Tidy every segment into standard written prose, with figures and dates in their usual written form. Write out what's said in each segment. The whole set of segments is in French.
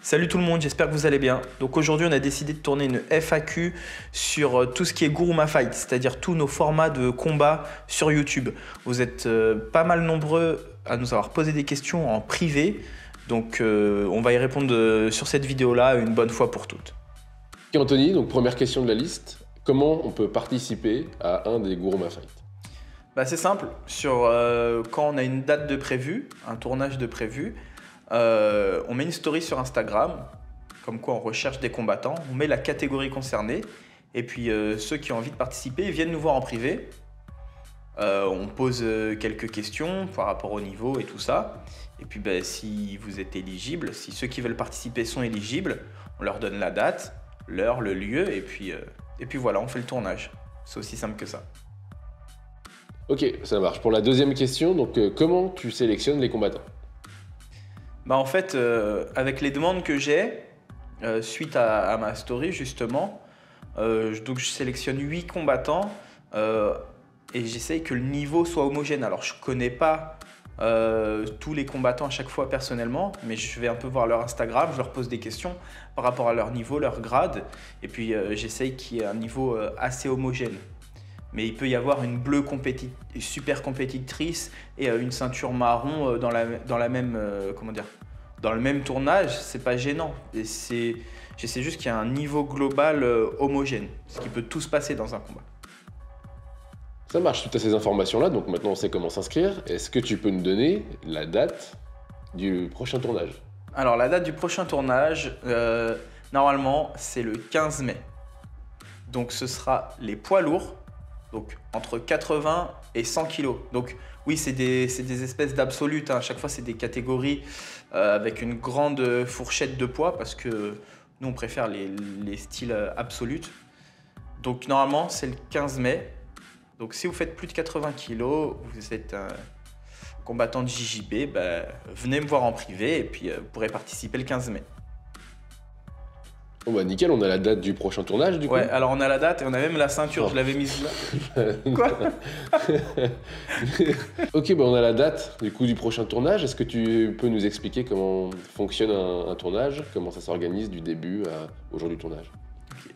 Salut tout le monde, j'espère que vous allez bien. Donc aujourd'hui on a décidé de tourner une FAQ sur tout ce qui est Guruma Fight, c'est-à-dire tous nos formats de combat sur YouTube. Vous êtes pas mal nombreux à nous avoir posé des questions en privé, donc on va y répondre sur cette vidéo-là une bonne fois pour toutes. Ok Anthony, donc première question de la liste, comment on peut participer à un des Guruma Fight? C'est simple, quand on a une date de prévu, un tournage de prévu, on met une story sur Instagram, comme quoi on recherche des combattants, on met la catégorie concernée, et puis ceux qui ont envie de participer viennent nous voir en privé. On pose quelques questions par rapport au niveau et tout ça, et puis si vous êtes éligible, si ceux qui veulent participer sont éligibles, on leur donne la date, l'heure, le lieu, et puis voilà, on fait le tournage. C'est aussi simple que ça. Ok, ça marche. Pour la deuxième question, donc comment tu sélectionnes les combattants? En fait, avec les demandes que j'ai, suite à ma story justement, donc je sélectionne 8 combattants et j'essaye que le niveau soit homogène. Alors je ne connais pas tous les combattants à chaque fois personnellement, mais je vais un peu voir leur Instagram, je leur pose des questions par rapport à leur niveau, leur grade, et puis j'essaye qu'il y ait un niveau assez homogène. Mais il peut y avoir une bleue super compétitrice et une ceinture marron dans la même, dans le même tournage, c'est pas gênant. J'essaie juste qu'il y ait un niveau global homogène, ce qui peut tout se passer dans un combat. Ça marche, toutes ces informations-là, donc maintenant on sait comment s'inscrire. Est-ce que tu peux nous donner la date du prochain tournage? Alors la date du prochain tournage, normalement c'est le 15 mai. Donc ce sera les poids lourds. Donc entre 80 et 100 kg. Donc oui, c'est des espèces d'absolutes. À chaque fois, c'est des catégories avec une grande fourchette de poids parce que nous, on préfère les styles absolutes. Donc normalement, c'est le 15 mai. Donc si vous faites plus de 80 kg, vous êtes un combattant de JJB, venez me voir en privé et puis vous pourrez participer le 15 mai. Bon nickel, on a la date du prochain tournage du coup. Ouais, alors on a la date et on a même la ceinture, je l'avais mise là. Quoi? Ok, on a la date du coup du prochain tournage. Est-ce que tu peux nous expliquer comment fonctionne un tournage, comment ça s'organise du début au jour du tournage? Okay.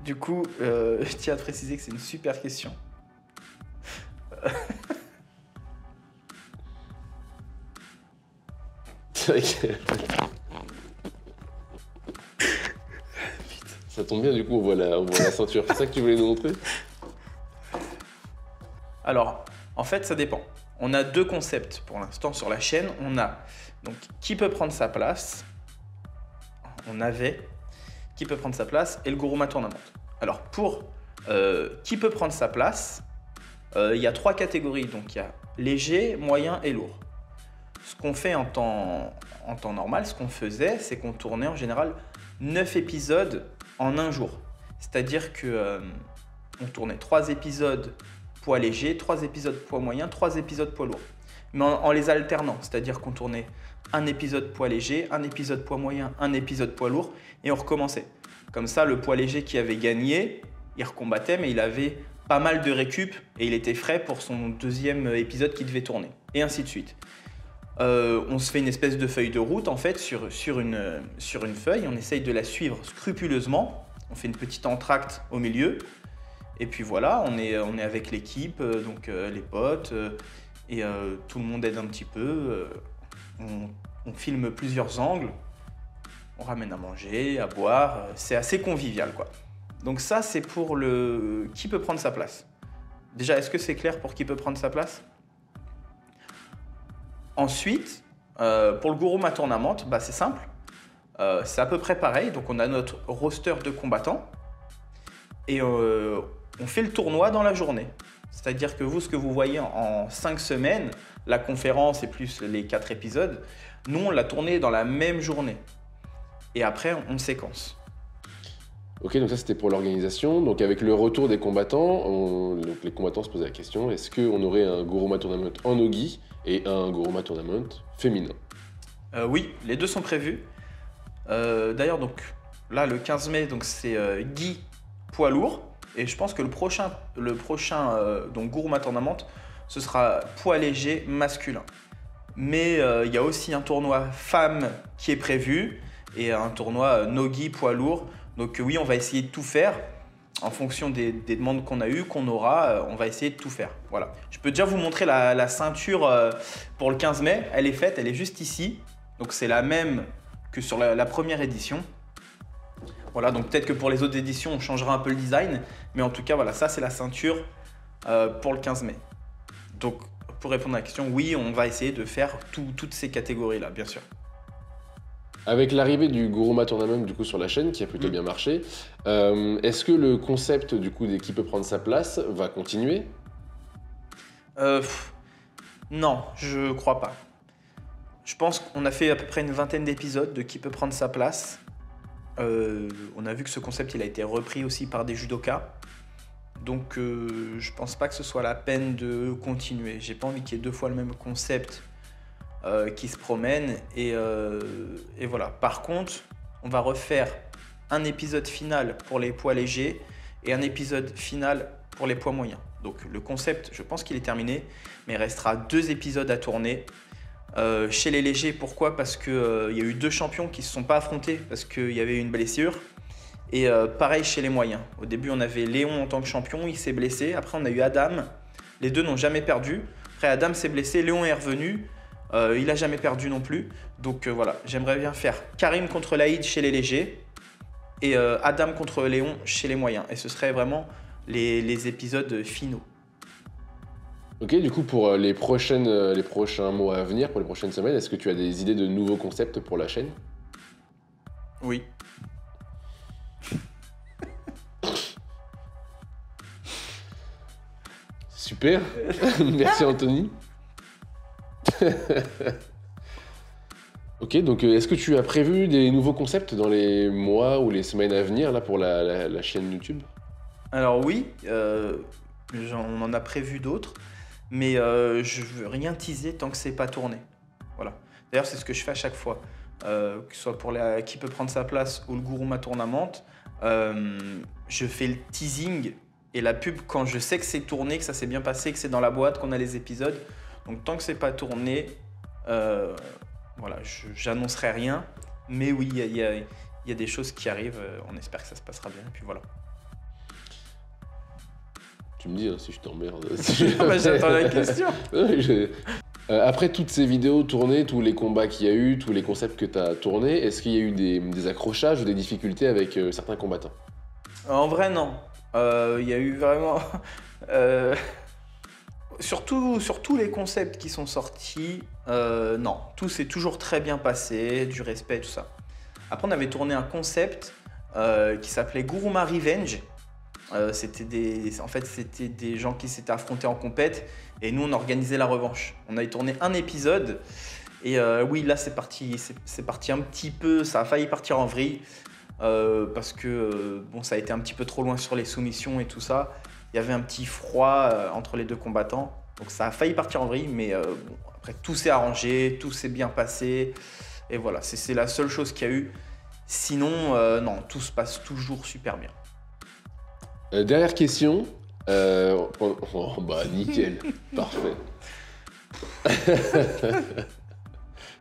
Du coup, je tiens à préciser que c'est une super question. C'est vrai que... Ça tombe bien, du coup, on voit la ceinture. C'est ça que tu voulais nous montrer? Alors, en fait, ça dépend. On a deux concepts pour l'instant sur la chaîne. On a donc qui peut prendre sa place. On avait qui peut prendre sa place et le Guruma Tournament. Alors, pour qui peut prendre sa place, il y a 3 catégories. Donc, il y a léger, moyen et lourd. Ce qu'on fait en temps normal, ce qu'on faisait, c'est qu'on tournait en général 9 épisodes en un jour. C'est-à-dire que on tournait 3 épisodes poids léger, 3 épisodes poids moyen, 3 épisodes poids lourd. Mais en les alternant, c'est-à-dire qu'on tournait un épisode poids léger, un épisode poids moyen, un épisode poids lourd et on recommençait. Comme ça, le poids léger qui avait gagné, il recombattait mais il avait pas mal de récup et il était frais pour son deuxième épisode qui devait tourner. Et ainsi de suite. On se fait une espèce de feuille de route en fait sur une feuille, on essaye de la suivre scrupuleusement, on fait une petite entracte au milieu et puis voilà, on est avec l'équipe, donc les potes et tout le monde aide un petit peu, on filme plusieurs angles, on ramène à manger, à boire, c'est assez convivial quoi. Donc ça c'est pour le qui peut prendre sa place. Déjà, est-ce que c'est clair pour qui peut prendre sa place? Ensuite, pour le Guruma Tournament, c'est simple. C'est à peu près pareil. Donc, on a notre roster de combattants et on fait le tournoi dans la journée. C'est-à-dire que vous, ce que vous voyez en 5 semaines, la conférence et plus les 4 épisodes, nous, on l'a tourné dans la même journée. Et après, on séquence. Ok, donc ça c'était pour l'organisation. Donc avec le retour des combattants, donc les combattants se posaient la question, est-ce qu'on aurait un Guruma Tournament en nogi et un Guruma Tournament féminin? Oui, les deux sont prévus. D'ailleurs, donc là, le 15 mai, donc c'est Guy poids lourd. Et je pense que le prochain donc Guruma Tournament, ce sera poids léger masculin. Mais il y a aussi un tournoi femmes qui est prévu. et un tournoi no-gi poids lourd. Donc oui, on va essayer de tout faire en fonction des demandes qu'on a eues, qu'on aura. On va essayer de tout faire. Voilà. Je peux déjà vous montrer la ceinture pour le 15 mai. Elle est faite, elle est juste ici. Donc c'est la même que sur la première édition. Voilà, donc peut-être que pour les autres éditions, on changera un peu le design. Mais en tout cas, voilà, ça c'est la ceinture pour le 15 mai. Donc pour répondre à la question, oui, on va essayer de faire toutes ces catégories-là, bien sûr. Avec l'arrivée du Guruma Tournament du coup sur la chaîne, qui a plutôt bien marché, est-ce que le concept du coup qui peut prendre sa place va continuer? Non, je crois pas. Je pense qu'on a fait à peu près une vingtaine d'épisodes de qui peut prendre sa place. On a vu que ce concept il a été repris aussi par des judokas. Donc je pense pas que ce soit la peine de continuer. J'ai pas envie qu'il y ait deux fois le même concept qui se promène. Et voilà. Par contre, on va refaire un épisode final pour les poids légers et un épisode final pour les poids moyens. Donc le concept, je pense qu'il est terminé, mais il restera 2 épisodes à tourner. Chez les légers, pourquoi? Parce qu'il y a eu 2 champions qui ne se sont pas affrontés parce qu'il y avait eu une blessure. Et pareil chez les moyens. Au début, on avait Léon en tant que champion, il s'est blessé. Après, on a eu Adam. Les deux n'ont jamais perdu. Après, Adam s'est blessé, Léon est revenu. Il n'a jamais perdu non plus. Donc voilà, j'aimerais bien faire Karim contre Laïd chez les légers et Adam contre Léon chez les moyens. Et ce serait vraiment les épisodes finaux. Ok, du coup, pour les prochains mois à venir, pour les prochaines semaines, est-ce que tu as des idées de nouveaux concepts pour la chaîne? Oui. Super, merci Anthony. Ok, donc est-ce que tu as prévu des nouveaux concepts dans les mois ou les semaines à venir là, pour la chaîne YouTube? Alors oui, on en a prévu d'autres, mais je veux rien teaser tant que c'est pas tourné. Voilà. D'ailleurs, c'est ce que je fais à chaque fois, que ce soit pour qui peut prendre sa place ou le Guruma Tournament. Je fais le teasing et la pub quand je sais que c'est tourné, que ça s'est bien passé, que c'est dans la boîte, qu'on a les épisodes. Donc tant que c'est pas tourné, voilà, j'annoncerai rien. Mais oui, il y a des choses qui arrivent. On espère que ça se passera bien. Et puis voilà. Tu me dis hein, si je t'emmerde. J'attends la question. Après toutes ces vidéos tournées, tous les combats qu'il y a eu, tous les concepts que tu as tournés, est-ce qu'il y a eu des accrochages ou des difficultés avec certains combattants? En vrai, non. Il y a eu vraiment... Sur tous les concepts qui sont sortis, non. Tout s'est toujours très bien passé, du respect, tout ça. Après, on avait tourné un concept qui s'appelait Guruma Revenge. C'était des gens qui s'étaient affrontés en compète et nous, on organisait la revanche. On avait tourné un épisode et oui, là, c'est parti un petit peu... Ça a failli partir en vrille. Parce que bon, ça a été un petit peu trop loin sur les soumissions et tout ça. Il y avait un petit froid entre les deux combattants. Donc ça a failli partir en vrille, mais bon, après tout s'est arrangé, tout s'est bien passé. Et voilà, c'est la seule chose qu'il y a eu. Sinon, non, tout se passe toujours super bien. Dernière question. Oh, bah nickel, parfait.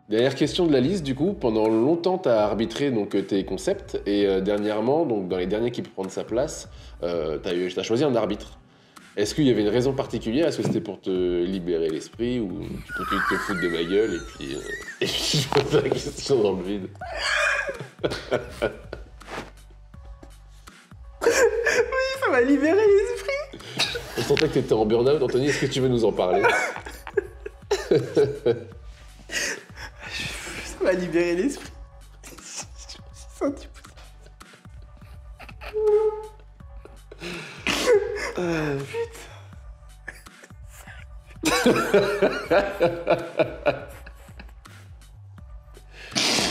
Dernière question de la liste, du coup, pendant longtemps, tu as arbitré donc, tes concepts et dernièrement, donc, dans les derniers qui peuvent prendre sa place, tu as choisi un arbitre. Est-ce qu'il y avait une raison particulière? Est-ce que c'était pour te libérer l'esprit ou tu continues de te foutre de ma gueule et puis je pose la question dans le vide? Oui, ça m'a libéré l'esprit. On sentait que tu étais en burn-out, Anthony, est-ce que tu veux nous en parler? Ça m'a libéré l'esprit.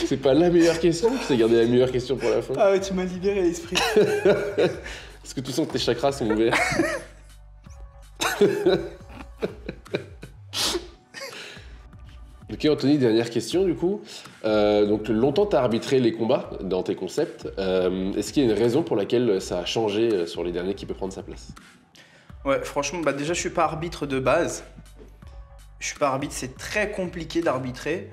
C'est pas la meilleure question? Tu sais garder la meilleure question pour la fin? Ah ouais, tu m'as libéré l'esprit. Est-ce que tu sens que tes chakras sont ouverts? Ok Anthony, dernière question du coup. Donc longtemps tu as arbitré les combats dans tes concepts. Est-ce qu'il y a une raison pour laquelle ça a changé sur les derniers qui peut prendre sa place? Ouais, franchement, bah déjà je suis pas arbitre de base. Je suis pas arbitre, c'est très compliqué d'arbitrer.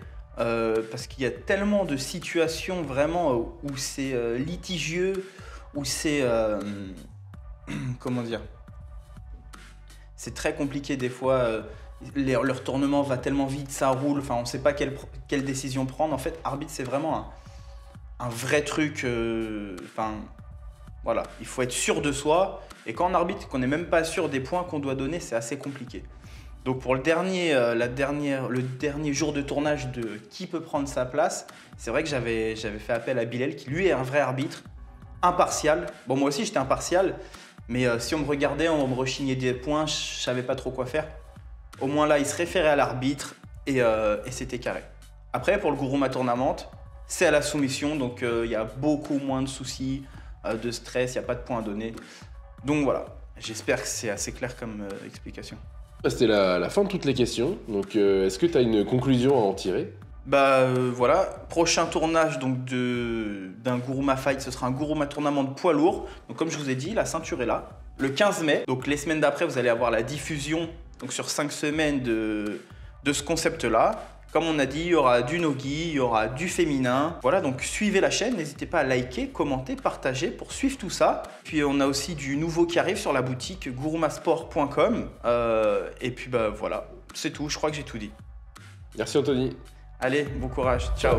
parce qu'il y a tellement de situations vraiment où c'est litigieux, où c'est... comment dire? C'est très compliqué des fois. Le retournement va tellement vite, ça roule, enfin on ne sait pas quelle décision prendre. En fait, arbitre, c'est vraiment un vrai truc. Enfin, voilà, il faut être sûr de soi. Et quand on arbitre, qu'on n'est même pas sûr des points qu'on doit donner, c'est assez compliqué. Donc pour le dernier jour de tournage de qui peut prendre sa place, c'est vrai que j'avais fait appel à Bilal, qui lui est un vrai arbitre, impartial. Bon, moi aussi j'étais impartial, mais si on me regardait, on me rechignait des points, je savais pas trop quoi faire. Au moins là, il se référait à l'arbitre et c'était carré. Après, pour le Guruma Tournament, c'est à la soumission, donc il y a beaucoup moins de soucis, de stress, il n'y a pas de points à donner. Donc voilà, j'espère que c'est assez clair comme explication. C'était la fin de toutes les questions. Donc, est-ce que tu as une conclusion à en tirer? Bah voilà, prochain tournage donc d'un Guruma Fight, ce sera un Guruma Tournament de poids lourd. Donc comme je vous ai dit, la ceinture est là. Le 15 mai, donc les semaines d'après, vous allez avoir la diffusion donc sur 5 semaines de ce concept-là. Comme on a dit, il y aura du nogi, il y aura du féminin. Voilà, donc suivez la chaîne, n'hésitez pas à liker, commenter, partager pour suivre tout ça. Puis on a aussi du nouveau qui arrive sur la boutique gurumasport.com. Et puis bah voilà, c'est tout, je crois que j'ai tout dit. Merci Anthony. Allez, bon courage, ciao.